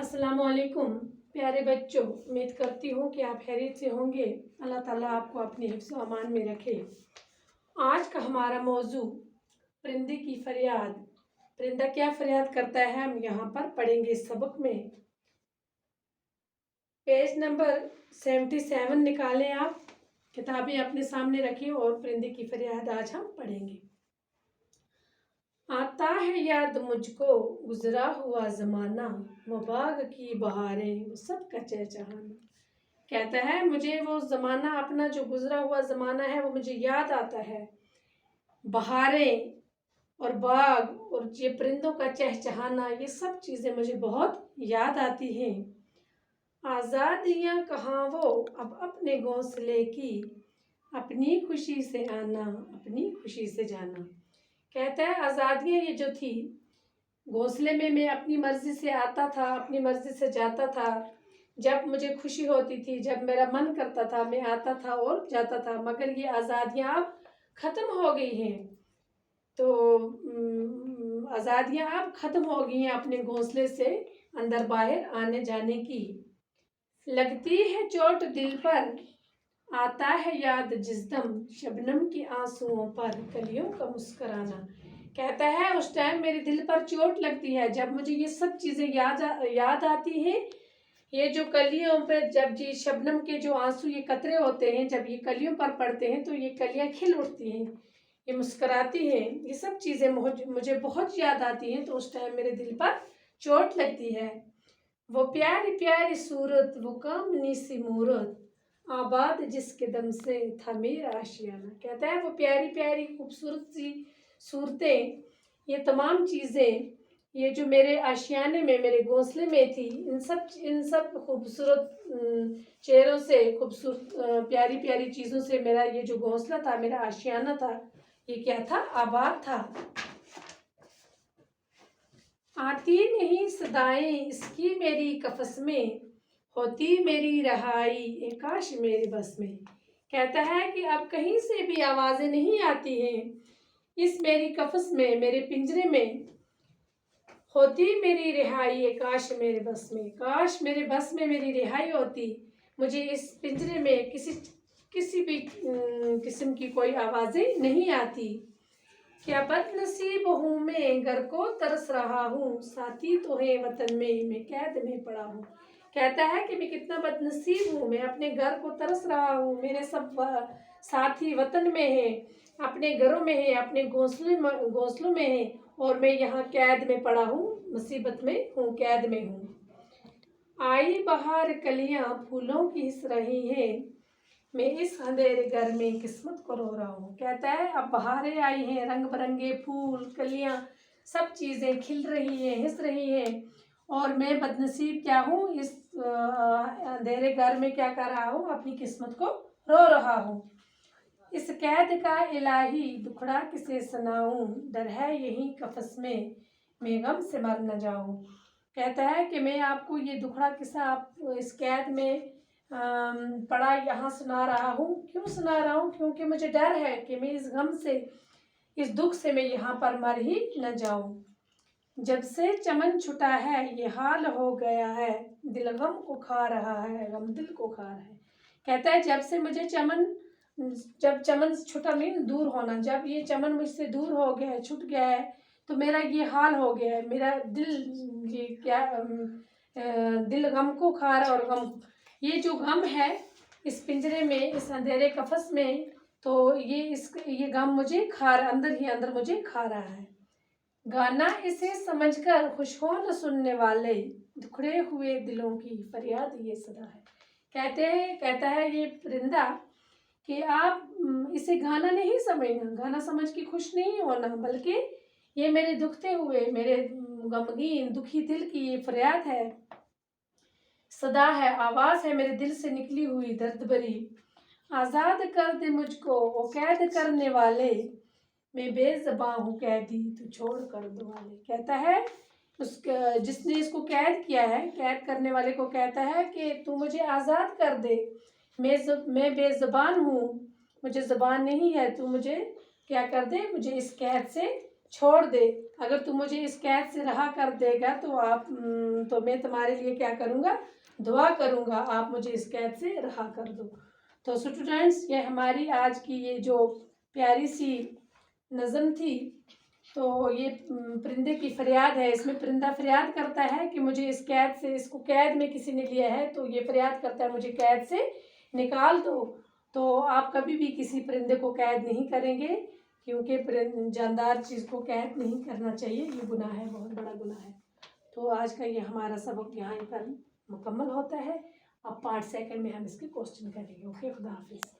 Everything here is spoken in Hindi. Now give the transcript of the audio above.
अस्सलामुअलैकुम प्यारे बच्चों, उम्मीद करती हूँ कि आप खैरियत से होंगे। अल्लाह ताला आपको अपने हिफ्ज़ व अमान में रखे। आज का हमारा मौजू परिंदे की फरियाद। परिंदा क्या फरियाद करता है, हम यहाँ पर पढ़ेंगे इस सबक में। पेज नंबर 77 निकालें आप, किताबें अपने सामने रखें और परिंदे की फरियाद आज हम पढ़ेंगे। आता है याद मुझको गुजरा हुआ ज़माना, वो बाग की बहारें वो सबका चहचहाना। कहता है मुझे वो ज़माना अपना जो गुजरा हुआ ज़माना है वो मुझे याद आता है। बहारें और बाग और ये परिंदों का चहचहाना, ये सब चीज़ें मुझे बहुत याद आती हैं। आज़ादियाँ कहाँ वो अब अपने घोंसले की, अपनी खुशी से आना अपनी खुशी से जाना। कहता है आज़ादियाँ ये जो थी, घोंसले में मैं अपनी मर्ज़ी से आता था, अपनी मर्ज़ी से जाता था। जब मुझे खुशी होती थी, जब मेरा मन करता था, मैं आता था और जाता था। मगर ये आज़ादियाँ अब ख़त्म हो गई हैं। तो आज़ादियाँ अब ख़त्म हो गई हैं अपने घोंसले से अंदर बाहर आने जाने की। लगती है चोट दिल पर, आता है याद जिस दम, शबनम के आंसुओं पर कलियों का मुस्कुराना। कहता है उस टाइम मेरे दिल पर चोट लगती है जब मुझे ये सब चीज़ें याद आती हैं। ये जो कलियों पर जब ये शबनम के जो आंसू, ये कतरे होते हैं, जब ये कलियों पर पड़ते हैं तो ये कलियां खिल उठती हैं, ये मुस्कुराती हैं। ये सब चीज़ें मुझे बहुत याद आती हैं। तो उस टाइम मेरे दिल पर चोट लगती है। वो प्यारी प्यारी सूरत, वो कामनी सी मूरत, आबाद जिसके दम से था मेरा आशियाना। कहता है वो प्यारी प्यारी खूबसूरत सी सूरतें, ये तमाम चीज़ें, ये जो मेरे आशियाने में, मेरे घोंसले में थी, इन सब खूबसूरत चेहरों से, खूबसूरत प्यारी प्यारी चीज़ों से मेरा ये जो घोंसला था, मेरा आशियाना था, ये क्या था, आबाद था। आती नहीं सदाएं इसकी मेरी कफस में, होती मेरी रहाई ए काश मेरे बस में। कहता है कि अब कहीं से भी आवाज़ें नहीं आती हैं इस मेरी कफस में, मेरे पिंजरे में। होती मेरी रिहाई ए काश मेरे बस में, काश मेरे बस में मेरी रिहाई होती, मुझे इस पिंजरे में किसी भी किस्म की कोई आवाज़ें नहीं आती। क्या बदनसीब हूँ मैं, घर को तरस रहा हूँ, साथी तो है वतन में मैं कैद में पड़ा हूँ। कहता है कि मैं कितना बदनसीब हूँ, मैं अपने घर को तरस रहा हूँ, मेरे सब साथी वतन में हैं, अपने घरों में हैं, अपने घोंसलों में हैं, और मैं यहाँ कैद में पड़ा हूँ, मुसीबत में हूँ, कैद में हूँ। आई बहार कलियाँ फूलों की हिस रही हैं, मैं इस अंधेरे घर में किस्मत को रो रहा हूँ। कहता है अब बहारें आई हैं, रंग बिरंगे फूल, कलियाँ, सब चीज़ें खिल रही हैं, हिस रही हैं, और मैं बदनसीब क्या हूँ, इस अंधेरे घर में क्या कर रहा हूँ, अपनी किस्मत को रो रहा हूँ। इस कैद का इलाही दुखड़ा किसे सुनाऊँ, डर है यही कफस में मैं गम से मर न जाऊँ। कहता है कि मैं आपको ये दुखड़ा किस्सा आप इस कैद में पढ़ा यहाँ सुना रहा हूँ। क्यों सुना रहा हूँ? क्योंकि मुझे डर है कि मैं इस गम से, इस दुख से मैं यहाँ पर मर ही न जाऊँ। जब से चमन छुटा है ये हाल हो गया है, दिल गम को खा रहा है, गम दिल को खा रहा है। कहता है जब से मुझे जब चमन छुटा मीन दूर होना, जब ये चमन मुझसे दूर हो गया है, छूट गया है, तो मेरा ये हाल हो गया है। मेरा दिल ये क्या दिल गम को खा रहा है, और गम, ये जो गम है इस पिंजरे में, इस अंधेरे कफस में, तो ये गम मुझे अंदर ही अंदर मुझे खा रहा है। गाना इसे समझकर खुश हो न सुनने वाले, दुखड़े हुए दिलों की फरियाद ये सदा है। कहता है ये परिंदा कि आप इसे गाना नहीं समझना, गाना समझ के खुश नहीं होना, बल्कि ये मेरे दुखते हुए, मेरे गमगीन दुखी दिल की ये फरियाद है, सदा है, आवाज़ है मेरे दिल से निकली हुई दर्द भरी। आज़ाद कर दे मुझको वो कैद करने वाले, मैं बेज़बां हूँ कैदी तू छोड़ कर दो वाले। कहता है जिसने इसको कैद किया है, कैद करने वाले को कहता है कि तू मुझे आज़ाद कर दे, मैं बेज़बान हूँ, मुझे ज़बान नहीं है, तू मुझे क्या कर दे, मुझे इस कैद से छोड़ दे, अगर तू मुझे इस कैद से रहा कर देगा तो मैं तुम्हारे लिए क्या करूँगा, दुआ करूँगा, आप मुझे इस कैद से रहा कर दो। तो स्टूडेंट्स, ये हमारी आज की ये जो प्यारी सी नज़म थी, तो ये परिंदे की फरियाद है। इसमें परिंदा फरियाद करता है कि मुझे इस कैद से, इसको कैद में किसी ने लिया है, तो ये फरियाद करता है मुझे कैद से निकाल दो। तो आप कभी भी किसी परिंदे को कैद नहीं करेंगे, क्योंकि जानदार चीज़ को कैद नहीं करना चाहिए, ये गुनाह है, बहुत बड़ा गुनाह है। तो आज का ये हमारा सबक यहाँ पर मुकम्मल होता है। अब पार्ट सेकंड में हम इसके क्वेश्चन करेंगे। ओके, खुदा हाफिज़।